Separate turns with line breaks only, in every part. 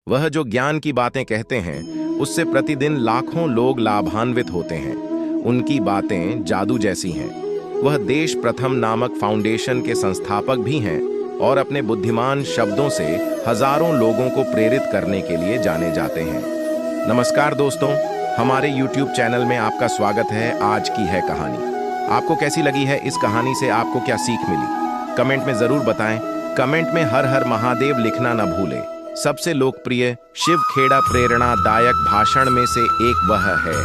वह जो ज्ञान की बातें कहते हैं उससे प्रतिदिन लाखों लोग लाभान्वित होते हैं। उनकी बातें जादू जैसी हैं। वह देश प्रथम नामक फाउंडेशन के संस्थापक भी हैं और अपने बुद्धिमान शब्दों से हजारों लोगों को प्रेरित करने के लिए जाने जाते हैं। नमस्कार दोस्तों, हमारे YouTube चैनल में आपका स्वागत है। आज की है कहानी। आपको कैसी लगी है इस कहानी से? आपको क्या सीख मिली? कमेंट में जरूर बताएं। कमेंट में हर हर महादेव लिखना न भूलें। सबसे लोकप्रिय शिव खेड़ा प्रेरणादायक भाषण में से एक वह है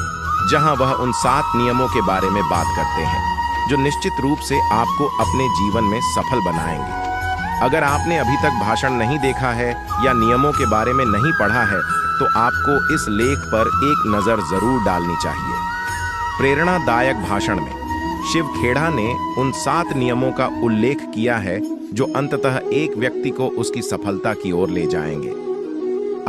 जहां वह उन 7 नियमों के बारे में बात करते हैं जो निश्चित रूप से आपको अपने जीवन में सफल बनाएंगे। अगर आपने अभी तक भाषण नहीं देखा है या नियमों के बारे में नहीं पढ़ा है तो आपको इस लेख पर एक नजर जरूर डालनी चाहिए। प्रेरणादायक भाषण में शिव खेड़ा ने उन 7 नियमों का उल्लेख किया है जो अंततः एक व्यक्ति को उसकी सफलता की ओर ले जाएंगे।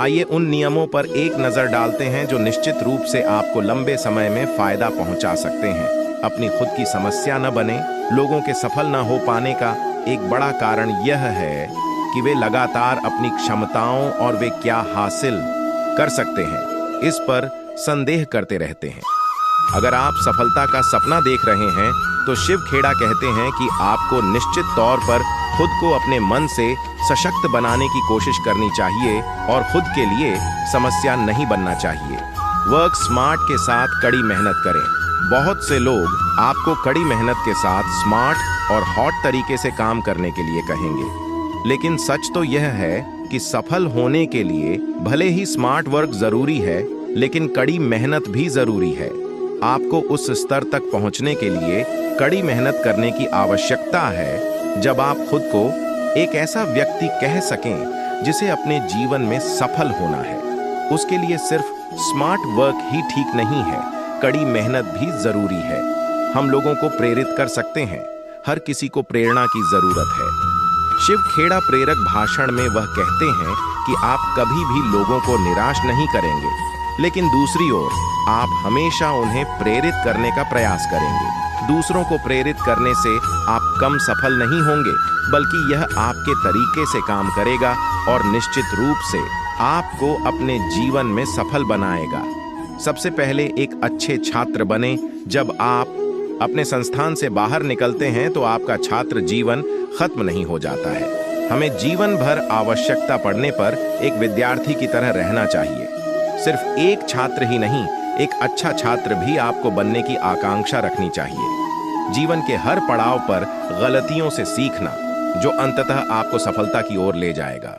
आइए उन नियमों पर एक नजर डालते हैं जो निश्चित रूप से आपको लंबे समय में फायदा पहुंचा सकते हैं। अपनी खुद की समस्या न बने। लोगों के सफल न हो पाने का एक बड़ा कारण यह है कि वे लगातार अपनी क्षमताओं और वे क्या हासिल कर सकते हैं इस पर संदेह करते रहते हैं। अगर आप सफलता का सपना देख रहे हैं तो शिव खेड़ा कहते हैं कि आपको निश्चित तौर पर खुद को अपने मन से सशक्त बनाने की कोशिश करनी चाहिए और खुद के लिए समस्या नहीं बनना चाहिए। वर्क स्मार्ट के साथ कड़ी मेहनत करें। बहुत से लोग आपको कड़ी मेहनत के साथ स्मार्ट और हॉट तरीके से काम करने के लिए कहेंगे, लेकिन सच तो यह है कि सफल होने के लिए भले ही स्मार्ट वर्क जरूरी है, लेकिन कड़ी मेहनत भी जरूरी है। आपको उस स्तर तक पहुंचने के लिए कड़ी मेहनत करने की आवश्यकता है जब आप खुद को एक ऐसा व्यक्ति कह सकें जिसे अपने जीवन में सफल होना है। उसके लिए सिर्फ स्मार्ट वर्क ही ठीक नहीं है, कड़ी मेहनत भी जरूरी है। हम लोगों को प्रेरित कर सकते हैं। हर किसी को प्रेरणा की जरूरत है। शिव खेड़ा प्रेरक भाषण में वह कहते हैं कि आप कभी भी लोगों को निराश नहीं करेंगे, लेकिन दूसरी ओर आप हमेशा उन्हें प्रेरित करने का प्रयास करेंगे। दूसरों को प्रेरित करने से आप कम सफल नहीं होंगे, बल्कि यह आपके तरीके से काम करेगा और निश्चित रूप से आपको अपने जीवन में सफल बनाएगा। सबसे पहले एक अच्छे छात्र बने। जब आप अपने संस्थान से बाहर निकलते हैं तो आपका छात्र जीवन खत्म नहीं हो जाता है। हमें जीवन भर आवश्यकता पड़ने पर एक विद्यार्थी की तरह रहना चाहिए। सिर्फ एक छात्र ही नहीं, एक अच्छा छात्र भी आपको बनने की आकांक्षा रखनी चाहिए। जीवन के हर पड़ाव पर गलतियों से सीखना जो अंततः आपको सफलता की ओर ले जाएगा।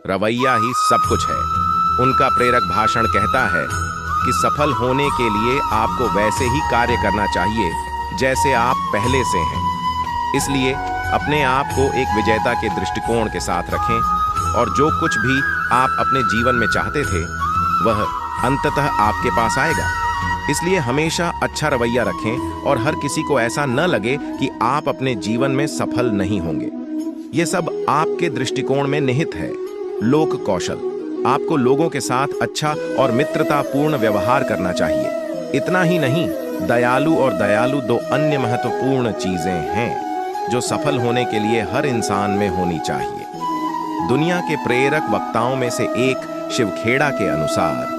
रवैया ही सब कुछ है। उनका प्रेरक भाषण कहता है कि सफल होने के लिए आपको वैसे ही कार्य करना चाहिए जैसे आप पहले से हैं। इसलिए अपने आप को एक विजेता के दृष्टिकोण के साथ रखें और जो कुछ भी आप अपने जीवन में चाहते थे वह अंततः आपके पास आएगा। इसलिए हमेशा अच्छा रवैया रखें और हर किसी को ऐसा न लगे कि आप अपने जीवन में सफल नहीं होंगे। यह सब आपके दृष्टिकोण में निहित है। लोक कौशल। आपको लोगों के साथ अच्छा और मित्रतापूर्ण व्यवहार करना चाहिए। इतना ही नहीं, दयालु और दयालु 2 अन्य महत्वपूर्ण चीजें हैं जो सफल होने के लिए हर इंसान में होनी चाहिए। दुनिया के प्रेरक वक्ताओं में से एक शिव खेड़ा के अनुसार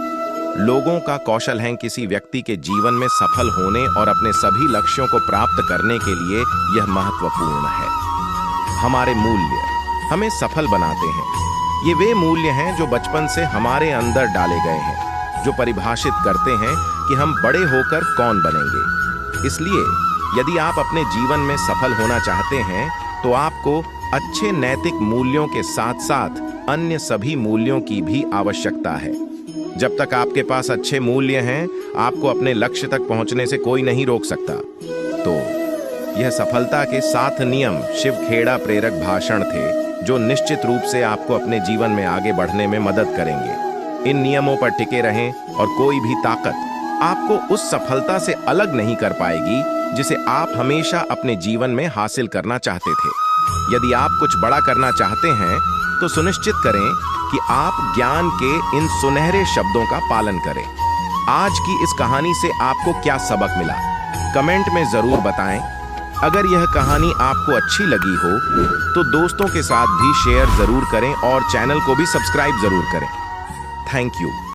लोगों का कौशल है किसी व्यक्ति के जीवन में सफल होने और अपने सभी लक्ष्यों को प्राप्त करने के लिए यह महत्वपूर्ण है। हमारे मूल्य हमें सफल बनाते हैं। ये वे मूल्य हैं जो बचपन से हमारे अंदर डाले गए हैं, जो परिभाषित करते हैं कि हम बड़े होकर कौन बनेंगे। इसलिए यदि आप अपने जीवन में सफल होना चाहते हैं तो आपको अच्छे नैतिक मूल्यों के साथ साथ अन्य सभी मूल्यों की भी आवश्यकता है। जब तक आपके पास अच्छे मूल्य हैं, आपको अपने लक्ष्य तक पहुंचने से कोई नहीं रोक सकता। तो यह सफलता के 7 नियम शिव खेड़ा प्रेरक भाषण थे जो निश्चित रूप से आपको अपने जीवन में आगे बढ़ने में मदद करेंगे। इन नियमों पर टिके रहें और कोई भी ताकत आपको उस सफलता से अलग नहीं कर पाएगी जिसे आप हमेशा अपने जीवन में हासिल करना चाहते थे। यदि आप कुछ बड़ा करना चाहते हैं तो सुनिश्चित करें कि आप ज्ञान के इन सुनहरे शब्दों का पालन करें। आज की इस कहानी से आपको क्या सबक मिला? कमेंट में जरूर बताएं। अगर यह कहानी आपको अच्छी लगी हो तो दोस्तों के साथ भी शेयर जरूर करें और चैनल को भी सब्सक्राइब जरूर करें। Thank you.